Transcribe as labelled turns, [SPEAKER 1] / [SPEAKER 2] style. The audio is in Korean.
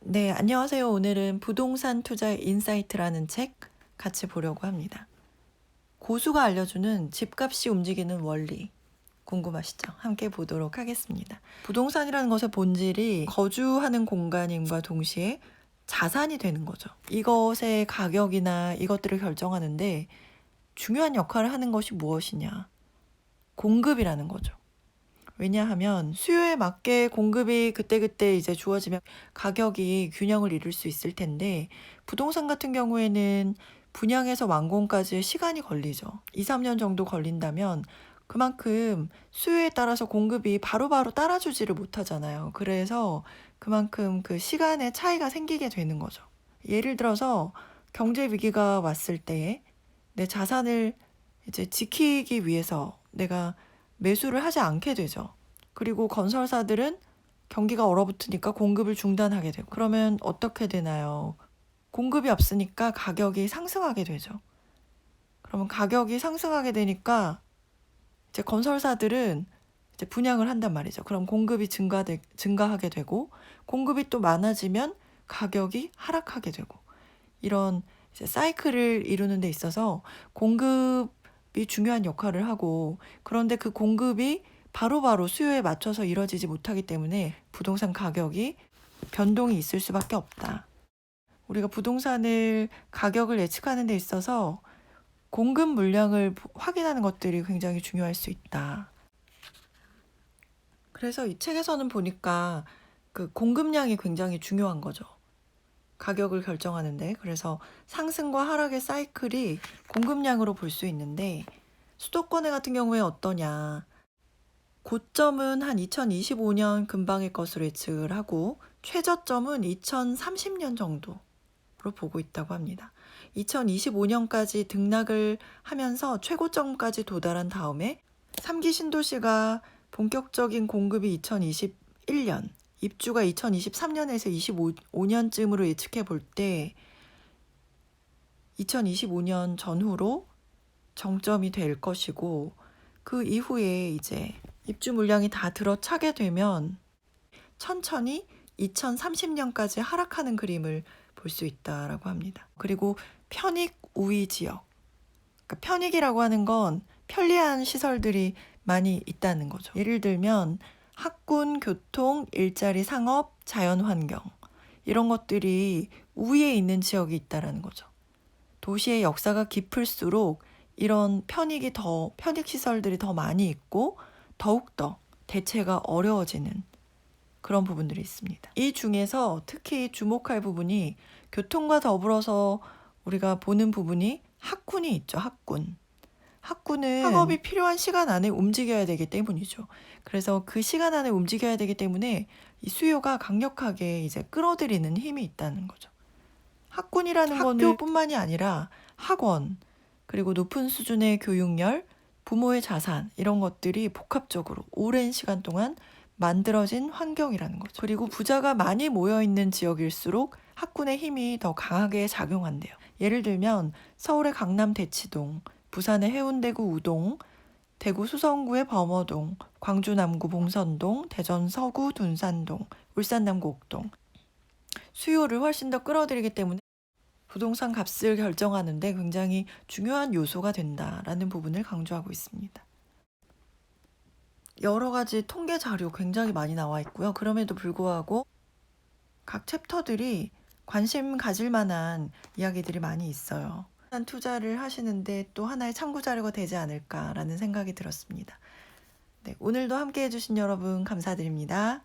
[SPEAKER 1] 네, 안녕하세요. 오늘은 부동산 투자의 인사이트라는 책 같이 보려고 합니다. 고수가 알려주는 집값이 움직이는 원리 궁금하시죠? 함께 보도록 하겠습니다. 부동산이라는 것의 본질이 거주하는 공간임과 동시에 자산이 되는 거죠. 이것의 가격이나 이것들을 결정하는데 중요한 역할을 하는 것이 무엇이냐? 공급이라는 거죠. 왜냐하면 수요에 맞게 공급이 그때그때 이제 주어지면 가격이 균형을 이룰 수 있을 텐데, 부동산 같은 경우에는 분양에서 완공까지 시간이 걸리죠. 2, 3년 정도 걸린다면 그만큼 수요에 따라서 공급이 바로바로 따라주지를 못하잖아요. 그래서 그만큼 그 시간의 차이가 생기게 되는 거죠. 예를 들어서 경제 위기가 왔을 때 내 자산을 이제 지키기 위해서 내가 매수를 하지 않게 되죠. 그리고 건설사들은 경기가 얼어붙으니까 공급을 중단하게 되고, 그러면 어떻게 되나요? 공급이 없으니까 가격이 상승하게 되죠. 그러면 가격이 상승하게 되니까 이제 건설사들은 이제 분양을 한단 말이죠. 그럼 공급이 증가하게 되고, 공급이 또 많아지면 가격이 하락하게 되고, 이런 이제 사이클을 이루는 데 있어서 공급이 중요한 역할을 하고, 그런데 그 공급이 바로바로 수요에 맞춰서 이뤄지지 못하기 때문에 부동산 가격이 변동이 있을 수밖에 없다. 우리가 부동산을 가격을 예측하는 데 있어서 공급 물량을 확인하는 것들이 굉장히 중요할 수 있다. 그래서 이 책에서는 보니까 그 공급량이 굉장히 중요한 거죠. 가격을 결정하는데. 그래서 상승과 하락의 사이클이 공급량으로 볼 수 있는데, 수도권에 같은 경우에 어떠냐? 고점은 한 2025년 근방일 것으로 예측을 하고, 최저점은 2030년 정도로 보고 있다고 합니다. 2025년까지 등락을 하면서 최고점까지 도달한 다음에 3기 신도시가 본격적인 공급이 2021년, 입주가 2023년에서 25년쯤으로 예측해 볼 때 2025년 전후로 정점이 될 것이고, 그 이후에 이제 입주 물량이 다 들어차게 되면 천천히 2030년까지 하락하는 그림을 볼 수 있다라고 합니다. 그리고 편익 우위 지역, 그러니까 편익이라고 하는 건 편리한 시설들이 많이 있다는 거죠. 예를 들면 학군, 교통, 일자리, 상업, 자연환경, 이런 것들이 우위에 있는 지역이 있다라는 거죠. 도시의 역사가 깊을수록 이런 편익 시설들이 더 많이 있고 더욱더 대체가 어려워지는 그런 부분들이 있습니다. 이 중에서 특히 주목할 부분이, 교통과 더불어서 우리가 보는 부분이 학군이 있죠. 학군은 학업이 필요한 시간 안에 움직여야 되기 때문이죠. 그래서 그 시간 안에 움직여야 되기 때문에 이 수요가 강력하게 이제 끌어들이는 힘이 있다는 거죠. 학군이라는 거는 학교뿐만이 아니라 학원, 그리고 높은 수준의 교육열, 부모의 자산, 이런 것들이 복합적으로 오랜 시간 동안 만들어진 환경이라는 거죠. 그리고 부자가 많이 모여있는 지역일수록 학군의 힘이 더 강하게 작용한대요. 예를 들면 서울의 강남 대치동, 부산의 해운대구 우동, 대구 수성구의 범어동, 광주 남구 봉선동, 대전 서구 둔산동, 울산 남구 옥동, 수요를 훨씬 더 끌어들이기 때문에 부동산 값을 결정하는데 굉장히 중요한 요소가 된다라는 부분을 강조하고 있습니다. 여러 가지 통계 자료 굉장히 많이 나와 있고요. 그럼에도 불구하고 각 챕터들이 관심 가질 만한 이야기들이 많이 있어요. 투자를 하시는데 또 하나의 참고 자료가 되지 않을까라는 생각이 들었습니다. 네, 오늘도 함께 해주신 여러분 감사드립니다.